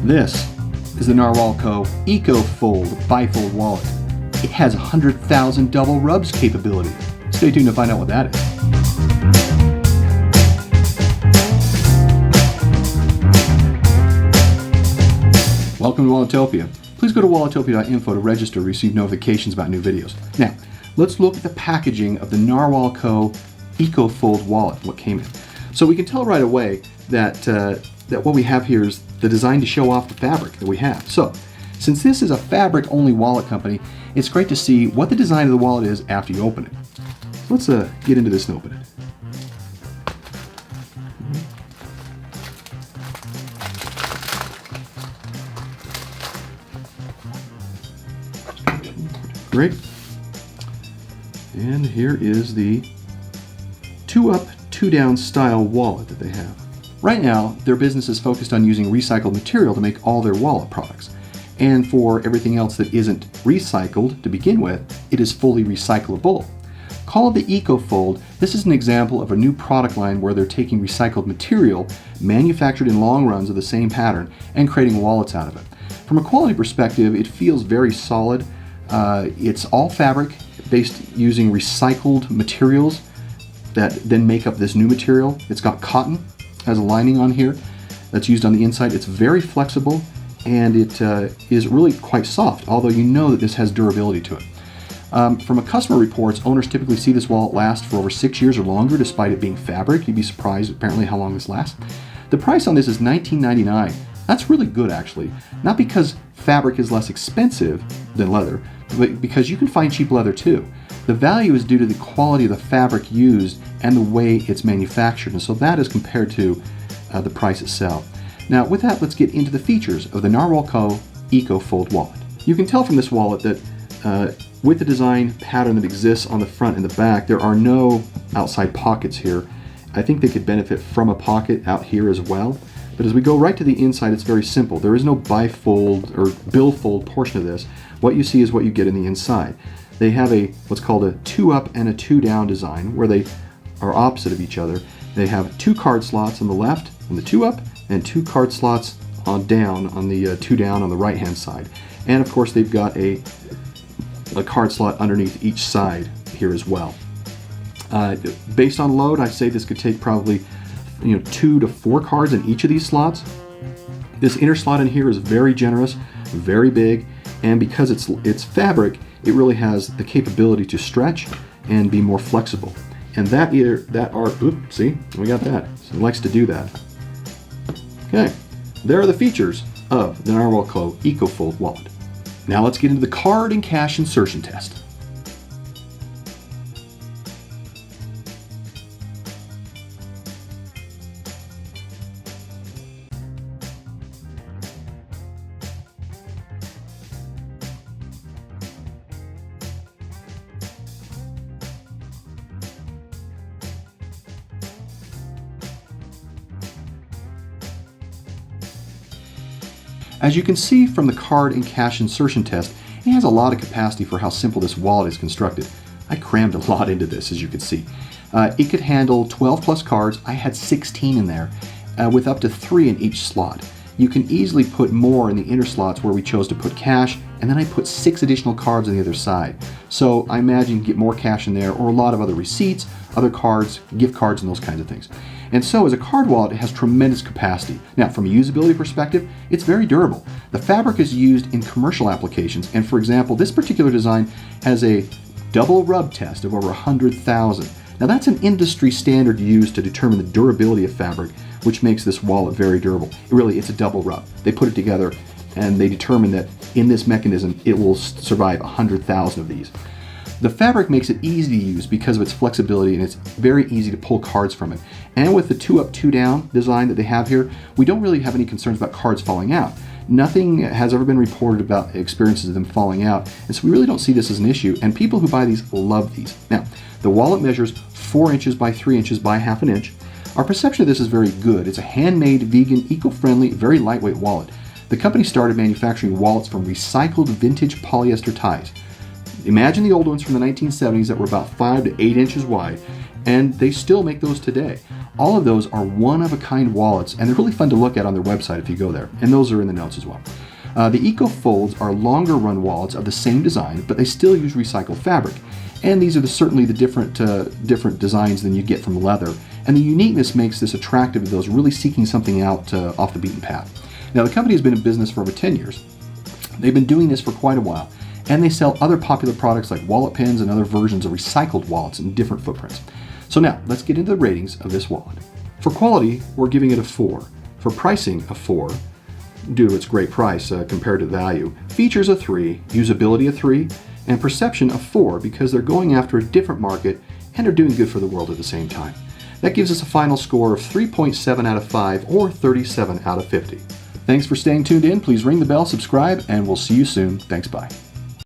This is the NarwhalCo Eco Fold bifold wallet. It has 100,000 double rubs capability. Stay tuned to find out what that is. Welcome to Walletopia. Please go to walletopia.info to register to receive notifications about new videos. Now, let's look at the packaging of the NarwhalCo Eco Fold wallet, what came in. So we can tell right away that what we have here is the design to show off the fabric that we have. So, since this is a fabric-only wallet company, it's great to see what the design of the wallet is after you open it. Let's get into this and open it. Great. And here is the 2-up, 2-down style wallet that they have. Right now, their business is focused on using recycled material to make all their wallet products. And for everything else that isn't recycled to begin with, it is fully recyclable. Called the Eco Fold, this is an example of a new product line where they're taking recycled material manufactured in long runs of the same pattern and creating wallets out of it. From a quality perspective, it feels very solid. It's all fabric based using recycled materials that then make up this new material. It's got cotton, has a lining on here that's used on the inside. It's very flexible and it is really quite soft, although you know that this has durability to it. From a customer reports, owners typically see this wallet last for over 6 years or longer despite it being fabric. You'd be surprised apparently how long this lasts. The price on this is $19.99. That's really good actually. Not because fabric is less expensive than leather, but because you can find cheap leather too. The value is due to the quality of the fabric used and the way it's manufactured, and so that is compared to the price itself. Now with that, let's get into the features of the NarwhalCo Eco Fold wallet. You can tell from this wallet that with the design pattern that exists on the front and the back, there are no outside pockets here. I think they could benefit from a pocket out here as well. But as we go right to the inside, it's very simple. There is no bifold or billfold portion of this. What you see is what you get in the inside. They have what's called a 2-up and a 2-down design where they are opposite of each other. They have 2 card slots on the left on the 2-up and 2 card slots on down on the 2-down on the right hand side. And of course they've got a card slot underneath each side here as well. Based on load, I'd say this could take probably 2 to 4 cards in each of these slots. This inner slot in here is very generous, very big, and because it's fabric, it really has the capability to stretch and be more flexible. And see, we got that. So it likes to do that. Okay, there are the features of the NarwhalCo Eco Fold wallet. Now let's get into the card and cash insertion test. As you can see from the card and cash insertion test, it has a lot of capacity for how simple this wallet is constructed. I crammed a lot into this, as you can see. It could handle 12 plus cards. I had 16 in there, with up to 3 in each slot. You can easily put more in the inner slots where we chose to put cash, and then I put 6 additional cards on the other side. So I imagine you can get more cash in there, or a lot of other receipts, other cards, gift cards, and those kinds of things. And so as a card wallet, it has tremendous capacity. Now from a usability perspective, it's very durable. The fabric is used in commercial applications, and for example, this particular design has a double rub test of over 100,000. Now that's an industry standard used to determine the durability of fabric, which makes this wallet very durable. It's a double rub. They put it together and they determine that in this mechanism, it will survive 100,000 of these. The fabric makes it easy to use because of its flexibility, and it's very easy to pull cards from it. And with the 2-up, 2-down design that they have here, we don't really have any concerns about cards falling out. Nothing has ever been reported about experiences of them falling out, and so we really don't see this as an issue, and people who buy these love these. Now, the wallet measures 4 inches by 3 inches by ½ an inch. Our perception of this is very good. It's a handmade, vegan, eco-friendly, very lightweight wallet. The company started manufacturing wallets from recycled vintage polyester ties. Imagine the old ones from the 1970s that were about 5 to 8 inches wide, and they still make those today. All of those are one-of-a-kind wallets, and they're really fun to look at on their website if you go there, and those are in the notes as well. The Eco Folds are longer run wallets of the same design, but they still use recycled fabric. And these are certainly the different designs than you get from leather. And the uniqueness makes this attractive to those really seeking something out off the beaten path. Now, the company has been in business for over 10 years. They've been doing this for quite a while, and they sell other popular products like wallet pins and other versions of recycled wallets in different footprints. So now, let's get into the ratings of this wallet. For quality, we're giving it a 4. For pricing, a 4. Due to its great price compared to value. Features a 3, usability a 3, and perception a 4 because they're going after a different market and are doing good for the world at the same time. That gives us a final score of 3.7 out of 5 or 37 out of 50. Thanks for staying tuned in. Please ring the bell, subscribe, and we'll see you soon. Thanks, bye.